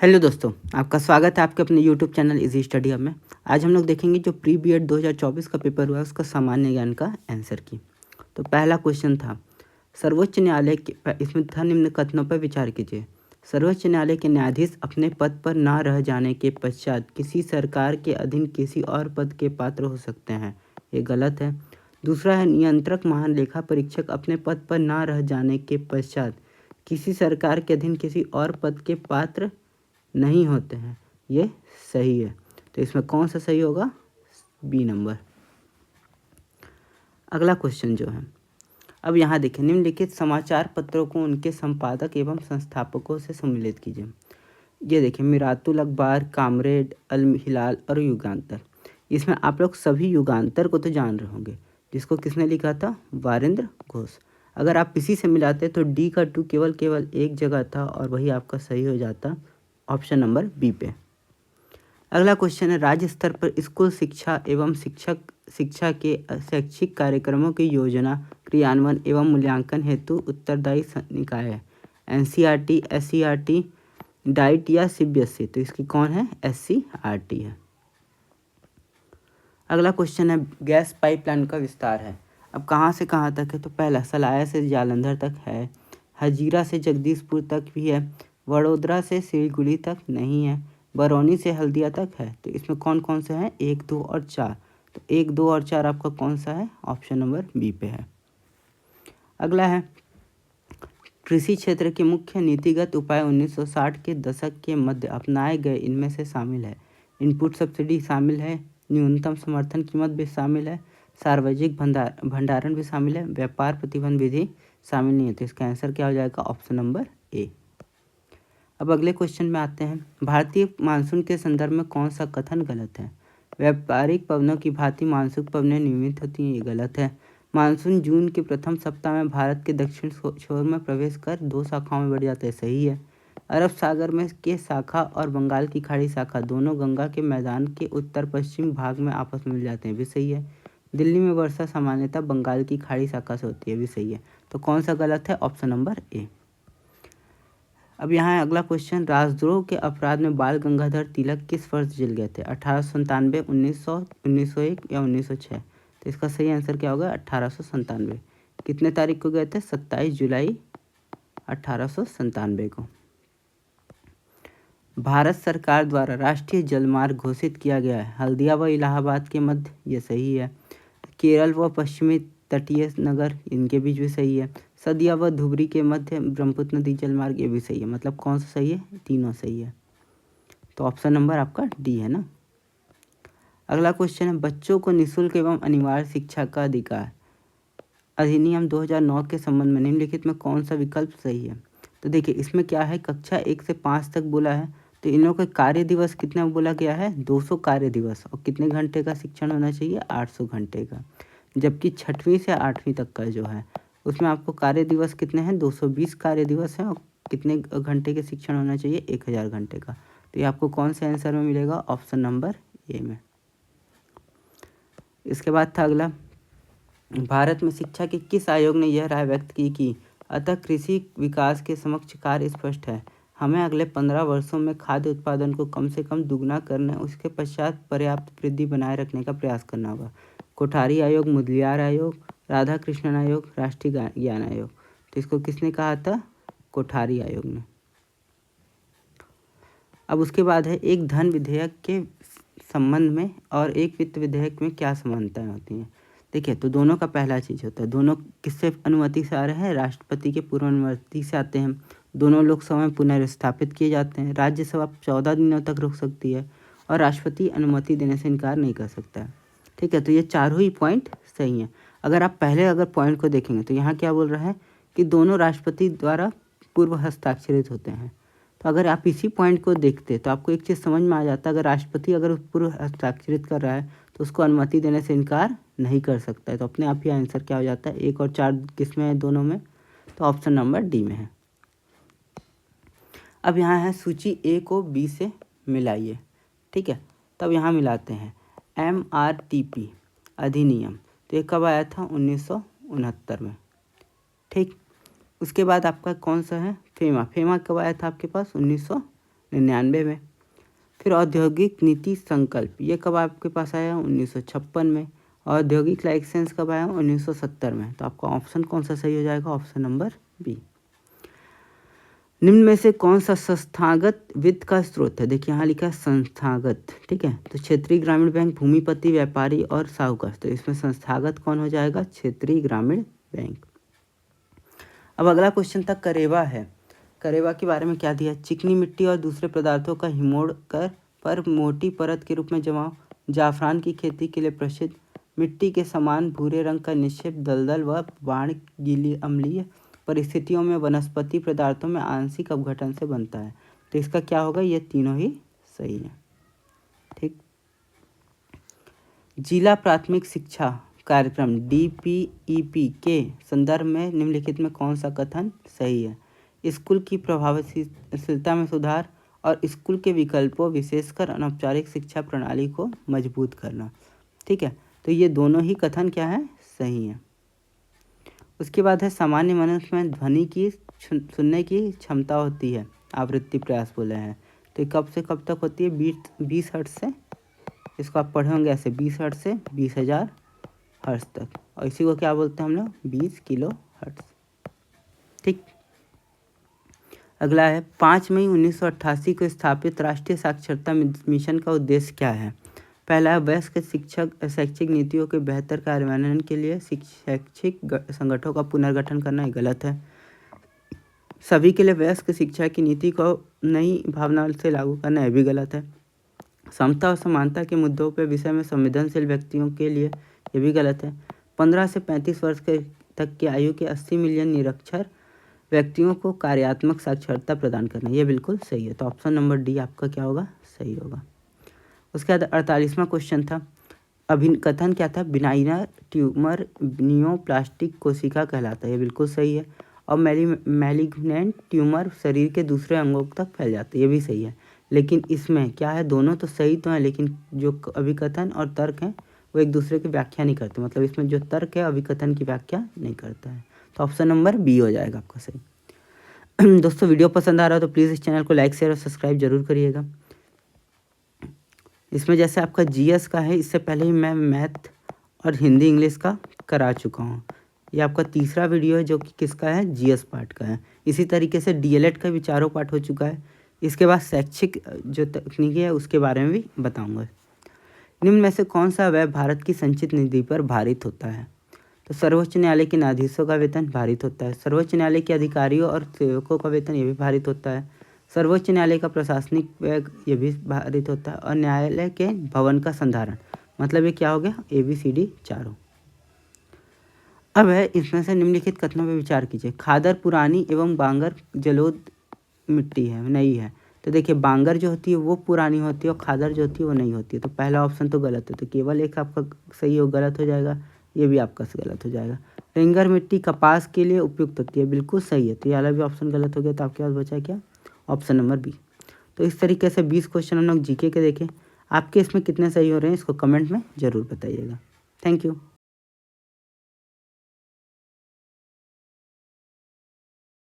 Hello दोस्तों, आपका स्वागत है आपके अपने YouTube channel easy study hub में। आज हम लोग देखेंगे जो प्री बीएड 2024 का पेपर हुआ है उसका सामान्य ज्ञान का आंसर की। तो पहला क्वेश्चन था, सर्वोच्च न्यायालय के इसमें था निम्न कथनों पर विचार कीजिए। सर्वोच्च न्यायालय के न्यायाधीश अपने पद पर ना रह जाने के पश्चात किसी सरकार के अधीन किसी और पद के पात्र हो सकते हैं, ये गलत है। दूसरा है, नियंत्रक महालेखा परीक्षक अपने पद पर ना रह जाने के पश्चात किसी सरकार के अधीन किसी और पद के पात्र नहीं होते हैं, ये सही है। तो इसमें कौन सा सही होगा? B number. अगला क्वेश्चन जो है, अब यहाँ देखिए, निम्नलिखित समाचार पत्रों को उनके संपादक एवं संस्थापकों से सम्मिलित कीजिए। ये देखिए, मिरातुल अखबार, कामरेड, अल हिलाल और युगांतर। इसमें आप लोग सभी युगांतर को तो जान रहे होंगे, जिसको किसने लिखा था? वारेंद्र घोष। अगर आप इसी से मिलाते तो डी का 2 केवल एक जगह था और वही आपका सही हो जाता, ऑप्शन नंबर बी पे। अगला क्वेश्चन है, राज्य स्तर पर स्कूल शिक्षा एवं शिक्षा के शैक्षिक कार्यक्रमों की योजना, क्रियान्वयन एवं मूल्यांकन हेतु उत्तरदायी निकाय है। एनसीईआरटी, एससीईआरटी, डाइट या सीबीएसई? तो इसकी कौन है? एससीईआरटी है। अगला क्वेश्चन है, गैस पाइपलाइन का विस्तार है। अब कहाँ से कहाँ तक है? तो पहला सलाया से जालंधर तक है, हजीरा से जगदीशपुर तक भी है, वडोदरा से सिलीगुड़ी तक नहीं है, बरौनी से हल्दिया तक है। तो इसमें कौन कौन से हैं? 1, 2 और 4। तो 1, 2 और 4 आपका कौन सा है? ऑप्शन नंबर बी पे है। अगला है, कृषि क्षेत्र के मुख्य नीतिगत उपाय 1960 के दशक के मध्य अपनाए गए इनमें से शामिल है। इनपुट सब्सिडी शामिल है, न्यूनतम समर्थन कीमत भी शामिल है, सार्वजनिक भंडारण भी शामिल है, व्यापार प्रतिबंध विधि शामिल नहीं है। तो इसका आंसर क्या हो जाएगा? Option number A. अब अगले क्वेश्चन में आते हैं, भारतीय मानसून के संदर्भ में कौन सा कथन गलत है? व्यापारिक पवनों की भांति मानसून पवनें नियमित होती हैं, ये गलत है। मानसून जून के प्रथम सप्ताह में भारत के दक्षिण छोर में प्रवेश कर 2 शाखाओं में बढ़ जाता है, सही है। अरब सागर में के शाखा और बंगाल की खाड़ी शाखा दोनों गंगा के मैदान के उत्तर पश्चिम भाग में आपस में मिल जाते हैं, भी सही है। दिल्ली में वर्षा सामान्यतः बंगाल की खाड़ी शाखा से होती है, भी सही है। तो कौन सा गलत है? Option number A. अब यहाँ अगला क्वेश्चन, राजद्रोह के अपराध में बाल गंगाधर तिलक किस वर्ष जेल गए थे? 1897, 1900, 1901 या 1906? तो इसका सही आंसर क्या होगा? 1897। कितने तारीख को गए थे? 27 जुलाई 1897 को। भारत सरकार द्वारा राष्ट्रीय जलमार्ग घोषित किया गया है हल्दिया व इलाहाबाद के मध्य, ये सही है। केरल व पश्चिमी तटीय नगर, इनके बीच भी सही है। सदिया व धुबरी के मध्य ब्रह्मपुत्र नदी जलमार्ग, ये भी सही है। मतलब कौन सा सही है? तीनों सही है। तो ऑप्शन नंबर आपका डी है ना। अगला क्वेश्चन है, बच्चों को निःशुल्क एवं अनिवार्य शिक्षा का अधिकार अधिनियम 2009 के संबंध में निम्नलिखित में कौन सा विकल्प सही है? तो देखिए, इसमें क्या है, कक्षा 1 से 5 तक बोला है, तो इन लोगों का कार्य दिवस कितना बोला गया है? 200 कार्य दिवस। और कितने घंटे का शिक्षण होना चाहिए? 800 घंटे का। जबकि 6वीं से 8वीं तक का जो है उसमें आपको कार्य दिवस कितने हैं? 220 कार्य दिवस हैं और कितने घंटे के शिक्षण होना चाहिए? 1000 घंटे का। तो ये आपको कौन से आंसर में मिलेगा? ऑप्शन नंबर ए में। इसके बाद था अगला, भारत में शिक्षा के किस आयोग ने यह राय व्यक्त की कि अतः कृषि विकास के समक्ष कार्य स्पष्ट है, हमें अगले 15 वर्षों में खाद्य उत्पादन को कम से कम दुगना करने, उसके पश्चात पर्याप्त वृद्धि बनाए रखने का प्रयास करना होगा। कोठारी आयोग, मुदलियार आयोग, राधा कृष्णन आयोग, राष्ट्रीय ज्ञान आयोग? तो इसको किसने कहा था? कोठारी आयोग ने। अब उसके बाद है, एक धन विधेयक के संबंध में और एक वित्त विधेयक में क्या समानताएं होती हैं? देखिए, तो दोनों का पहला चीज़ होता है, दोनों किससे अनुमति से आ रहे हैं? राष्ट्रपति के पूर्व अनुमति से आते हैं। दोनों लोकसभा में पुनर्स्थापित किए जाते हैं। राज्यसभा 14 दिनों तक रुक सकती है और राष्ट्रपति अनुमति देने से इनकार नहीं कर सकता है। ठीक है, तो ये चारों ही पॉइंट सही हैं। अगर पॉइंट को देखेंगे तो यहाँ क्या बोल रहा है कि दोनों राष्ट्रपति द्वारा पूर्व हस्ताक्षरित होते हैं। तो अगर आप इसी पॉइंट को देखते तो आपको एक चीज़ समझ में आ जाता, अगर राष्ट्रपति अगर पूर्व हस्ताक्षरित कर रहा है तो उसको अनुमति देने से इनकार नहीं कर सकता है। तो अपने आप ही आंसर क्या हो जाता है? 1 और 4 किस में है? दोनों में। तो ऑप्शन नंबर डी में है। अब यहाँ है, सूची ए को बी से मिलाइए। ठीक है, तब यहाँ मिलाते हैं। MRTP अधिनियम, तो ये कब आया था? 1969 में। ठीक, उसके बाद आपका कौन सा है? फेमा कब आया था आपके पास? 1999 में। फिर औद्योगिक नीति संकल्प, ये कब आपके पास आया? 1956 में। औद्योगिक लाइसेंस कब आया? 1970 में। तो आपका ऑप्शन कौन सा सही हो जाएगा? Option number B. निम्न में से कौन सा संस्थागत वित्त का स्रोत है? देखिए यहाँ लिखा है संस्थागत, ठीक है। तो क्षेत्रीय ग्रामीण बैंक, भूमिपति, व्यापारी और साहूकार। तो इसमें संस्थागत कौन हो जाएगा? क्षेत्रीय ग्रामीण बैंक। अब अगला क्वेश्चन था करेवा है। करेवा के बारे में क्या दिया? चिकनी मिट्टी और दूसरे पदार्थों का हिमोड़ कर पर मोटी परत के रूप में जमाव, जाफरान की खेती के लिए प्रसिद्ध, मिट्टी के समान भूरे रंग का निक्षेप, दलदल व बाण गीली अम्लीय परिस्थितियों में वनस्पति पदार्थों में आंशिक अपघटन से बनता है। तो इसका क्या होगा? ये तीनों ही सही है, ठीक। जिला प्राथमिक शिक्षा कार्यक्रम DPEP के संदर्भ में निम्नलिखित में कौन सा कथन सही है? स्कूल की प्रभावशीलता में सुधार और स्कूल के विकल्पों विशेषकर अनौपचारिक शिक्षा प्रणाली को मजबूत करना, ठीक है। तो ये दोनों ही कथन क्या है? सही है। उसके बाद है सामान्य मनुष्य में ध्वनि की सुनने की क्षमता होती है, आवृत्ति प्रयास बोले हैं। तो ये कब से कब तक होती है? 20 हर्ट्ज से, इसको आप पढ़े होंगे ऐसे, 20 हर्ट्ज से 20,000 हर्ट्ज तक। और इसी को क्या बोलते हैं हम लोग? 20 किलो हर्ट्ज, ठीक। अगला है 5 मई 1988 को स्थापित राष्ट्रीय साक्षरता मिशन का उद्देश्य क्या है? पहला है वयस्क शैक्षिक नीतियों के बेहतर कार्यान्वयन के लिए शैक्षिक संगठनों का पुनर्गठन करना, ये गलत है। सभी के लिए वयस्क शिक्षा की नीति को नई भावना से लागू करना, ये भी गलत है। समता और समानता के मुद्दों पर विषय में संवेदनशील व्यक्तियों के लिए, ये भी गलत है। 15 से 35 वर्ष तक की आयु के 80 मिलियन निरक्षर व्यक्तियों को कार्यात्मक साक्षरता प्रदान करना, ये बिल्कुल सही है। तो ऑप्शन नंबर डी आपका क्या होगा? सही होगा। उसके बाद 48वां क्वेश्चन था, कथन क्या था? बिनाइनर ट्यूमर नियोप्लास्टिक कोशिका कहलाता है, ये बिल्कुल सही है। और मैलिग्नेंट ट्यूमर शरीर के दूसरे अंगों तक फैल जाते हैं, ये भी सही है। लेकिन इसमें क्या है? दोनों तो सही तो हैं, लेकिन जो अभिकथन और तर्क हैं वो एक दूसरे की व्याख्या नहीं करते। मतलब इसमें जो तर्क है अभिकथन की व्याख्या नहीं करता है। तो ऑप्शन नंबर बी हो जाएगा आपका सही। दोस्तों वीडियो पसंद आ रहा हो तो प्लीज़ इस चैनल को लाइक शेयर और सब्सक्राइब जरूर करिएगा। इसमें जैसे आपका GS का है, इससे पहले ही मैं मैथ और हिंदी इंग्लिश का करा चुका हूँ। ये आपका तीसरा वीडियो है जो कि किसका है? GS पार्ट का है। इसी तरीके से DLED का भी चारों पार्ट हो चुका है। इसके बाद शैक्षिक जो तकनीकी है उसके बारे में भी बताऊँगा। निम्न में से कौन सा व्यय भारत की संचित निधि पर भारित होता है? तो सर्वोच्च न्यायालय के न्यायाधीशों का वेतन भारित होता है, सर्वोच्च न्यायालय के अधिकारियों और सेवकों का वेतन ये भी भारित होता है, सर्वोच्च न्यायालय का प्रशासनिक व्यय ये भी भारित होता है, और न्यायालय के भवन का संधारण। मतलब ये क्या हो गया? ABCD चारों। अब है इसमें से निम्नलिखित कथनों पर विचार कीजिए। खादर पुरानी एवं बांगर जलोद मिट्टी है, नहीं है। तो देखिए बांगर जो होती है वो पुरानी होती है और खादर जो होती है वो नहीं होती है। तो पहला ऑप्शन तो गलत है, तो केवल एक आपका सही हो, गलत हो जाएगा। ये भी आपका गलत हो जाएगा। रेंगर मिट्टी कपास के लिए उपयुक्त होती है, बिल्कुल सही है। तो ये वाला भी ऑप्शन गलत हो गया। तो आपके पास बचा क्या? Option number B. तो इस तरीके से 20 क्वेश्चन हम लोग GK के देखें। आपके इसमें कितने सही हो रहे हैं इसको कमेंट में ज़रूर बताइएगा। Thank you.